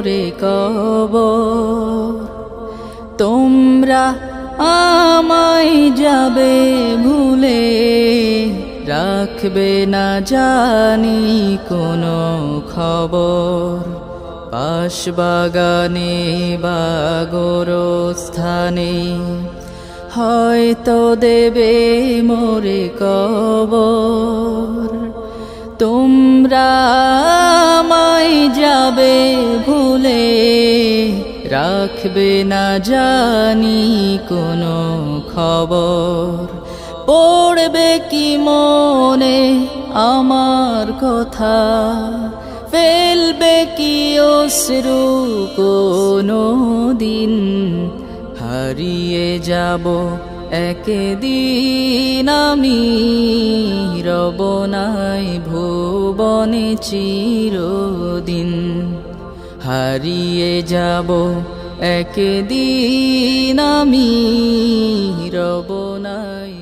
রে কবর তোমরা আমায় যাবে ভুলে, রাখবে না জানি কোনো খবর। পাশবাগানে বা গোরস্থানে হয়তো দেবে মোরে কবর। তোমরা আমায় যাবে ভুলে, রাখবে না জানি কোনো খবর। পড়বে কি মনে আমার কথা, ফেলবে কি অশ্রু কোনো দিন। হারিয়ে যাব একদিন আমি, রব নাই ভুবনে চিরদিন। হারিয়ে যাব একদিন আমি, রব নাই।